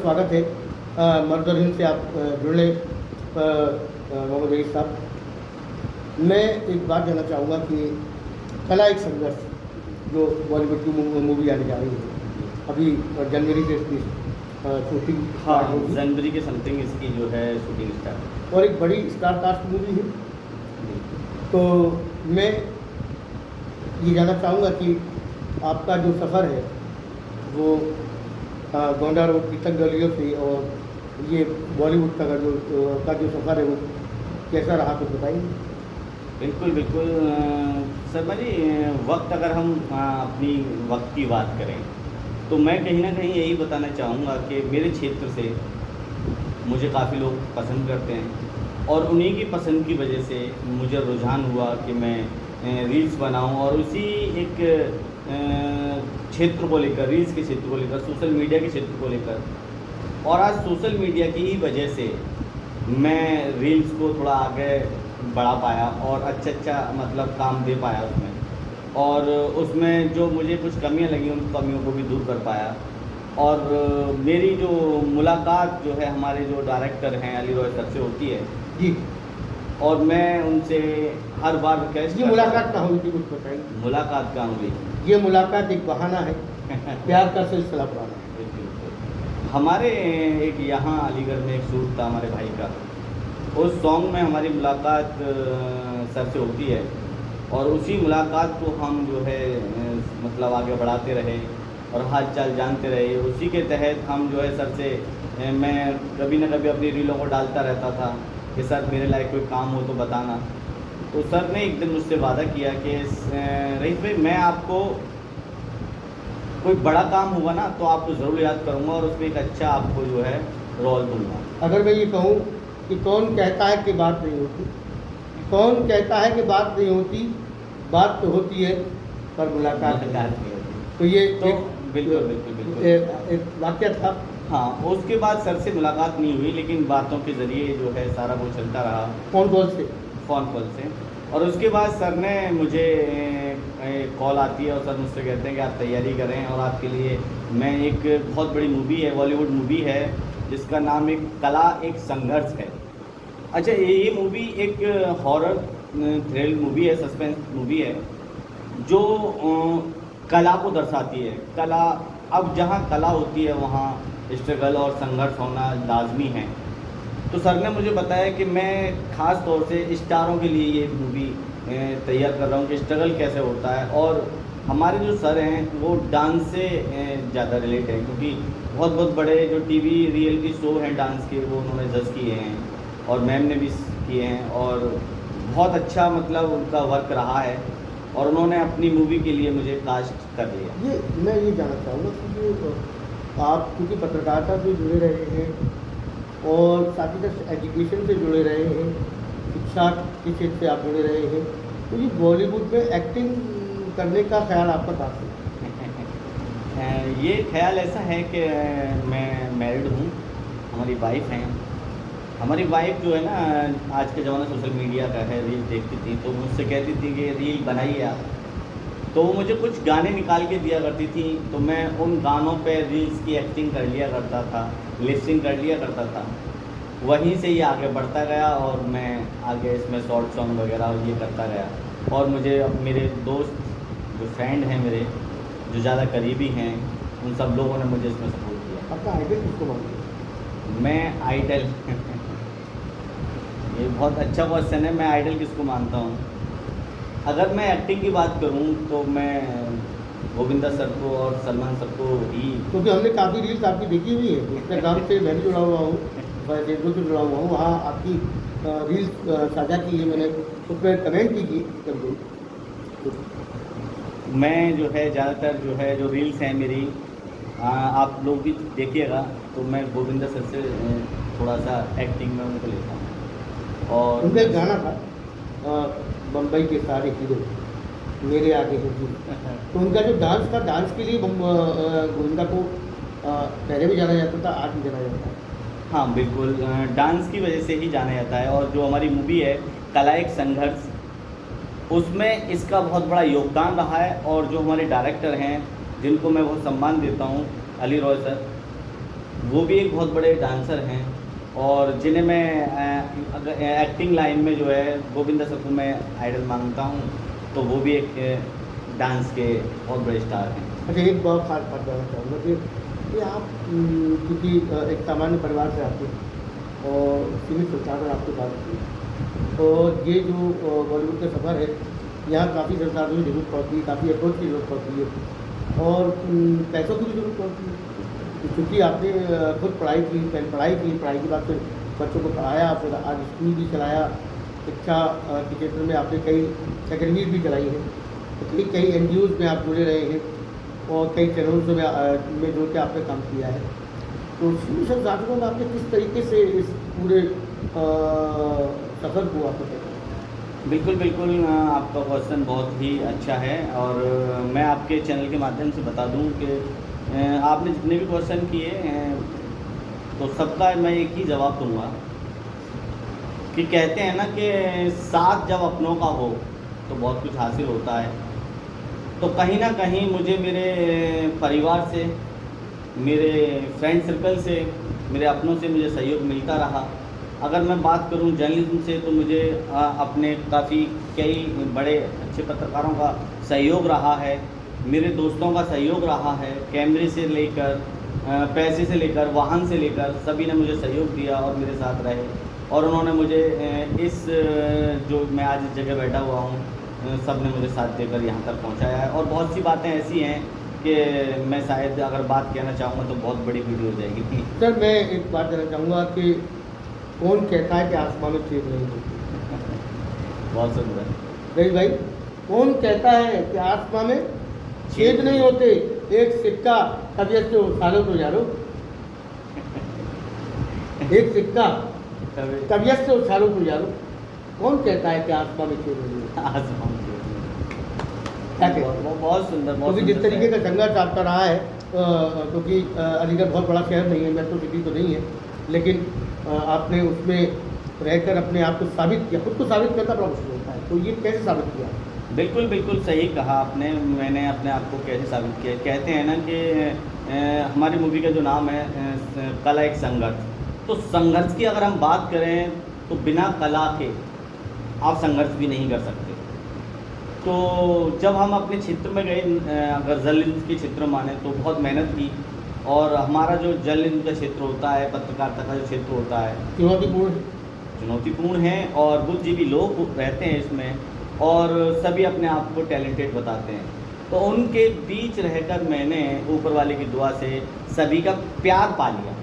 स्वागत है। मर्द और हिंद से आप जुड़े मोहम्मद रईस साहब। मैं एक बात जानना चाहूँगा कि कला एक संघर्ष जो बॉलीवुड की मूवी आने जा रही है, अभी जनवरी से इसकी शूटिंग स्टार्ट होगी। जनवरी के समथिंग इसकी जो है शूटिंग स्टार्ट, और एक बड़ी स्टार कास्ट मूवी है। तो मैं ये जानना चाहूँगा कि आपका जो सफ़र है वो गोंडा रोड की तक गलियों से और ये बॉलीवुड का जो सफ़र है वो कैसा रहा, कुछ बताइए। बिल्कुल बिल्कुल। शर्मा जी, वक्त अगर हम अपनी वक्त की बात करें तो मैं कहीं ना कहीं यही बताना चाहूँगा कि मेरे क्षेत्र से मुझे काफ़ी लोग पसंद करते हैं और उन्हीं की पसंद की वजह से मुझे रुझान हुआ कि मैं रील्स बनाऊं और उसी एक क्षेत्र को लेकर, रील्स के क्षेत्र को लेकर, सोशल मीडिया के क्षेत्र को लेकर, और आज सोशल मीडिया की ही वजह से मैं रील्स को थोड़ा आगे बढ़ा पाया और अच्छा मतलब काम दे पाया उसमें, और उसमें जो मुझे कुछ कमियां लगी उन कमियों को भी दूर कर पाया। और मेरी जो मुलाकात जो है हमारे जो डायरेक्टर हैं अली रॉय सर से होती है जी, और मैं उनसे हर बार रिक्वेस्ट। ये मुलाकात कहाँ हुई थी, कुछ बताइए। मुलाकात कहाँ हुई? ये मुलाकात एक बहाना है, प्यार का सिलसिला पुराना है। हमारे एक यहाँ अलीगढ़ में एक शूट था हमारे भाई का, उस सॉन्ग में हमारी मुलाकात सर से होती है और उसी मुलाकात को हम जो है मतलब आगे बढ़ाते रहे और हाल चाल जानते रहे। उसी के तहत हम जो है सर से मैं कभी ना कभी अपनी रीलों को डालता रहता था कि सर मेरे लायक कोई काम हो तो बताना। तो सर ने एक दिन मुझसे वादा किया कि रईस भाई, मैं आपको कोई बड़ा काम हुआ ना तो आपको ज़रूर याद करूँगा और उसमें एक अच्छा आपको जो है रोल दूँगा। अगर मैं ये कहूँ कि कौन कहता है कि बात नहीं होती, कौन कहता है कि बात नहीं होती, बात तो होती है पर मुलाकात नहीं होती। तो ये तो बिल्कुल बिल्कुल बिल्कुल एक वाक़या था। हाँ, उसके बाद सर से मुलाकात नहीं हुई लेकिन बातों के ज़रिए जो है सारा वो चलता रहा, फ़ोन कॉल से। और उसके बाद सर ने मुझे कॉल आती है और सर मुझसे कहते हैं कि आप तैयारी करें और आपके लिए मैं एक बहुत बड़ी मूवी है, बॉलीवुड मूवी है जिसका नाम एक कला एक संघर्ष है। अच्छा, ये मूवी एक हॉरर थ्रिल मूवी है, सस्पेंस मूवी है जो कला को दर्शाती है। कला, अब जहाँ कला होती है वहाँ स्ट्रगल और संघर्ष होना लाजमी है। तो सर ने मुझे बताया कि मैं ख़ास तौर से स्टारों के लिए ये मूवी तैयार कर रहा हूँ कि स्ट्रगल कैसे होता है। और हमारे जो सर हैं वो डांस से ज़्यादा रिलेट है, क्योंकि बहुत बड़े जो टीवी रियलिटी शो हैं डांस के वो उन्होंने जज किए हैं और मैम ने भी किए हैं और बहुत अच्छा मतलब उनका वर्क रहा है और उन्होंने अपनी मूवी के लिए मुझे कास्ट कर लिया। ये मैं ये जानना चाहूँगा कि आप क्योंकि पत्रकारिता से जुड़े रहे हैं और साथ ही साथ एजुकेशन से जुड़े रहे हैं, शिक्षा के क्षेत्र से आप जुड़े रहे हैं, तो ये बॉलीवुड में एक्टिंग करने का ख्याल आपका कहाँ से? ये ख्याल ऐसा है कि मैं मैरिड हूँ, हमारी वाइफ हैं। हमारी वाइफ जो है ना आज के ज़माना सोशल मीडिया का है, रील देखती थी तो मुझसे कहती थी कि रील बनाइए आप, तो वो मुझे कुछ गाने निकाल के दिया करती थी तो मैं उन गानों पे रील्स की एक्टिंग कर लिया करता था, लिपसिंग कर लिया करता था। वहीं से ये आगे बढ़ता गया और मैं आगे इसमें शॉर्ट सॉन्ग वगैरह ये करता गया और मुझे अब मेरे दोस्त जो फ्रेंड हैं मेरे जो ज़्यादा करीबी हैं उन सब लोगों ने मुझे इसमें सपोर्ट किया। आपका आइडल किसको मानते हैं? मैं आइडल ये बहुत अच्छा क्वेश्चन है। मैं आइडल किसको मानता हूँ? अगर मैं एक्टिंग की बात करूँ तो मैं गोविंदा सर को और सलमान सर को ही, क्योंकि हमने काफ़ी रील्स आपकी देखी हुई है, इंस्टाग्राम से मैं भी जुड़ा हुआ हूँ, फेसबुक से जुड़ा हुआ हूँ, वहाँ आपकी रील्स साझा की है मैंने, उस पर कमेंट भी की कभी। मैं जो है ज़्यादातर जो है जो रील्स हैं मेरी, आप लोग भी देखिएगा तो मैं गोविंदा सर से थोड़ा सा एक्टिंग में उनको लेता हूँ। और उनका एक गाना था बम्बई के सारे हीरो मेरे आगे हैं जी, तो उनका जो डांस था, डांस के लिए गोविंदा को पहले भी जाना जाता था, आज भी जाना जाता है। हाँ बिल्कुल, डांस की वजह से ही जाना जाता है। और जो हमारी मूवी है कला एक संघर्ष, उसमें इसका बहुत बड़ा योगदान रहा है। और जो हमारे डायरेक्टर हैं जिनको मैं बहुत सम्मान देता हूँ, अली रॉय सर, वो भी एक बहुत बड़े डांसर हैं, और जिन्हें मैं अगर एक्टिंग लाइन में जो है गोविंदा सर को मैं आइडल मानता हूँ, तो वो भी एक डांस के बहुत बड़े स्टार हैं। अच्छा, एक बहुत खास बात जानना चाहूँगा कि आप क्योंकि एक सामान्य परिवार से आते हैं और सीमित संसाधन आपके पास होते, और ये जो बॉलीवुड का सफ़र है, यहाँ काफ़ी संसाधनों की जरूरत पड़ती है, काफ़ी अप्रोच की जरूरत पड़ती है, और पैसों की भी जरूरत पड़ती है। तो चूँकि आपने खुद पढ़ाई की, पहले पढ़ाई के बाद फिर बच्चों को पढ़ाया, फिर आज स्कूल भी चलाया, शिक्षा के क्षेत्र में आपने कई अकेडमीज भी चलाई हैं, तो कई NGOs में आप जुड़े रहे हैं, और कई चैनल्स में जुड़ के आपने काम किया है। तो सीमित संसाधनों में आपने किस तरीके से इस पूरे सफ़र को आपको तय किया? बिल्कुल बिल्कुल, आपका क्वेश्चन बहुत ही अच्छा है, और मैं आपके चैनल के माध्यम से बता दूं कि आपने जितने भी क्वेश्चन किए तो सबका मैं एक ही जवाब दूंगा कि कहते हैं ना कि साथ जब अपनों का हो तो बहुत कुछ हासिल होता है। तो कहीं ना कहीं मुझे मेरे परिवार से, मेरे फ्रेंड सर्कल से, मेरे अपनों से मुझे सहयोग मिलता रहा। अगर मैं बात करूं जर्नलिज्म से, तो मुझे अपने काफ़ी कई बड़े अच्छे पत्रकारों का सहयोग रहा है, मेरे दोस्तों का सहयोग रहा है, कैमरे से लेकर पैसे से लेकर वाहन से लेकर सभी ने मुझे सहयोग दिया और मेरे साथ रहे, और उन्होंने मुझे इस जो मैं आज इस जगह बैठा हुआ हूँ, सब ने मुझे साथ देकर यहाँ तक पहुँचाया है। और बहुत सी बातें ऐसी हैं कि मैं शायद अगर बात कहना चाहूँगा तो बहुत बड़ी वीडियो हो जाएगी। सर, मैं एक बात कहना चाहूँगा कि कौन कहता है कि आसमान में छेद नहीं होती? बहुत सुंदर रही भाई, कौन कहता है कि आसमान में छेद नहीं होते? एक सिक्का तबीयत से उछालो तो यारो, एक सिक्का तबीयत से उछालो तो यारो, कौन कहता है कि आसमान में छेद नहीं होते? आसमान क्या कहते वो बहुत सुंदर, बहुत क्योंकि जिस सुंदर तरीके है। का संघर्ष आपका रहा है, क्योंकि अलीगढ़ बहुत बड़ा शहर नहीं है, मेट्रो सिटी तो नहीं है, लेकिन आपने उसमें रहकर अपने आप को साबित किया। खुद को साबित करना बड़ा मुश्किल होता है, तो ये कैसे साबित किया? बिल्कुल बिल्कुल सही कहा आपने। मैंने अपने आप को कैसे साबित किया, कहते हैं ना कि हमारी मूवी का जो नाम है कला एक संघर्ष, तो संघर्ष की अगर हम बात करें तो बिना कला के आप संघर्ष भी नहीं कर सकते। तो जब हम अपने क्षेत्र में गए, अगर जर्नलिज्म के क्षेत्र माने तो बहुत मेहनत की, और हमारा जो जर्नलिज्म का क्षेत्र होता है, पत्रकारिता का जो क्षेत्र होता है, चुनौतीपूर्ण है, और बुद्धिजीवी लोग रहते हैं इसमें, और सभी अपने आप को टैलेंटेड बताते हैं। तो उनके बीच रहकर मैंने ऊपर वाले की दुआ से सभी का प्यार पा लिया,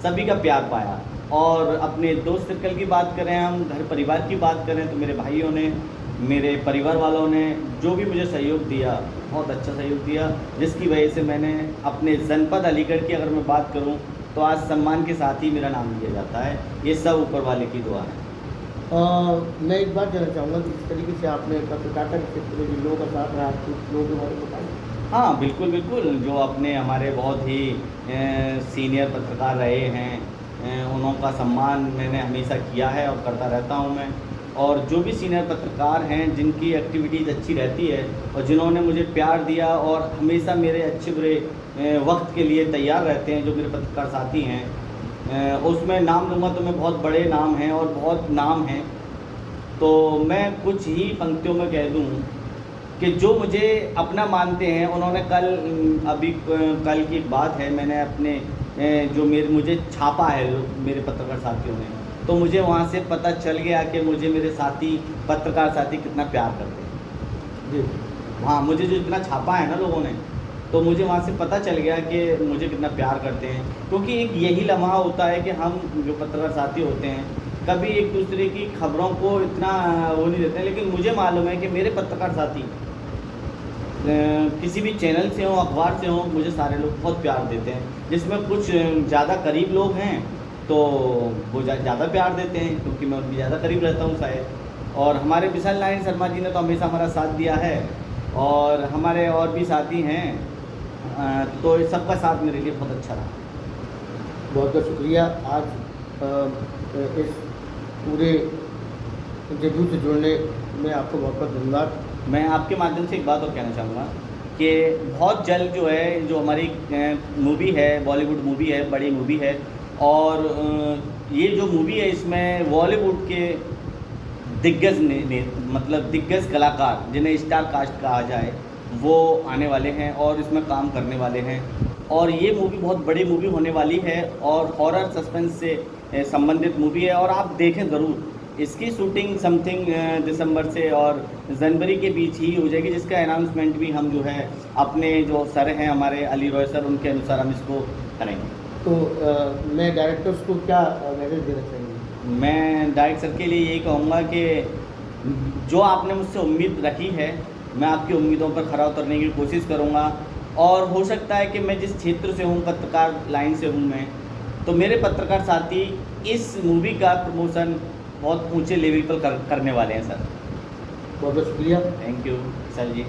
सभी का प्यार पाया। और अपने दोस्त सर्कल की बात करें, हम घर परिवार की बात करें, तो मेरे भाइयों ने, मेरे परिवार वालों ने जो भी मुझे सहयोग दिया, बहुत अच्छा सहयोग दिया, जिसकी वजह से मैंने अपने जनपद अलीगढ़ की अगर मैं बात करूं तो आज सम्मान के साथ ही मेरा नाम लिया जाता है। ये सब ऊपर वाले की दुआ है। मैं एक बात जानना चाहूँगा कि इस तरीके से आपने पत्रकारिता के क्षेत्र में जिन लोगों का साथ रहा, कुछ लोगों के बारे में बताइए। हाँ बिल्कुल बिल्कुल, जो अपने हमारे बहुत ही सीनियर पत्रकार रहे हैं, उन्हों का सम्मान मैंने हमेशा किया है और करता रहता हूँ मैं। और जो भी सीनियर पत्रकार हैं जिनकी एक्टिविटीज़ अच्छी रहती है और जिन्होंने मुझे प्यार दिया और हमेशा मेरे अच्छे बुरे वक्त के लिए तैयार रहते हैं, जो मेरे पत्रकार साथी हैं, उसमें नाम लूँगा तो मैं बहुत बड़े नाम हैं और बहुत नाम हैं। तो मैं कुछ ही पंक्तियों में कह दूँ कि जो मुझे अपना मानते हैं, उन्होंने कल की एक बात है, मैंने अपने जो मुझे छापा है मेरे पत्रकार साथियों ने, तो मुझे वहाँ से पता चल गया कि मुझे मेरे साथी, पत्रकार साथी कितना प्यार करते हैं जी। हाँ, मुझे जो इतना छापा है ना लोगों ने, तो मुझे वहाँ से पता चल गया कि मुझे कितना प्यार करते हैं। क्योंकि एक यही लम्हा होता है कि हम जो पत्रकार साथी होते हैं, कभी एक दूसरे की खबरों को इतना वो नहीं देते हैं, लेकिन मुझे मालूम है कि मेरे पत्रकार साथी किसी भी चैनल से हों, अखबार से हों, मुझे सारे लोग बहुत प्यार देते हैं। जिसमें कुछ ज़्यादा करीब लोग हैं तो वो ज़्यादा प्यार देते हैं, क्योंकि मैं उनकी ज़्यादा करीब रहता हूँ शायद। और हमारे विशाल नारायण शर्मा जी ने तो हमेशा हमारा साथ दिया है, और हमारे और भी साथी हैं, तो इस सबका साथ मेरे लिए बहुत अच्छा रहा। बहुत बहुत शुक्रिया आज इस पूरे इंटरव्यू से जुड़ने में आपको बहुत बहुत धन्यवाद। मैं आपके माध्यम से एक बात और कहना चाहूँगा कि बहुत जल्द जो है जो हमारी मूवी है, बॉलीवुड मूवी है, बड़ी मूवी है, और ये जो मूवी है इसमें बॉलीवुड के दिग्गज ने मतलब दिग्गज कलाकार जिन्हें स्टार कास्ट कहा जाए वो आने वाले हैं और इसमें काम करने वाले हैं। और ये मूवी बहुत बड़ी मूवी होने वाली है और हॉरर सस्पेंस से संबंधित मूवी है, और आप देखें ज़रूर। इसकी शूटिंग समथिंग दिसंबर से और जनवरी के बीच ही हो जाएगी, जिसका अनाउंसमेंट भी हम जो है अपने जो सर हैं हमारे अली रॉय सर, उनके अनुसार हम इसको करेंगे। तो मैं डायरेक्टर्स को क्या मैसेज देना चाहेंगे? मैं डायरेक्ट सर के लिए यही कहूँगा कि जो आपने मुझसे उम्मीद रखी है, मैं आपकी उम्मीदों पर खरा उतरने की कोशिश करूँगा। और हो सकता है कि मैं जिस क्षेत्र से हूँ, पत्रकार लाइन से हूँ मैं, तो मेरे पत्रकार साथी इस मूवी का प्रमोशन बहुत ऊंचे लेवल पर करने वाले हैं सर। बहुत बहुत शुक्रिया। Thank you sir ji.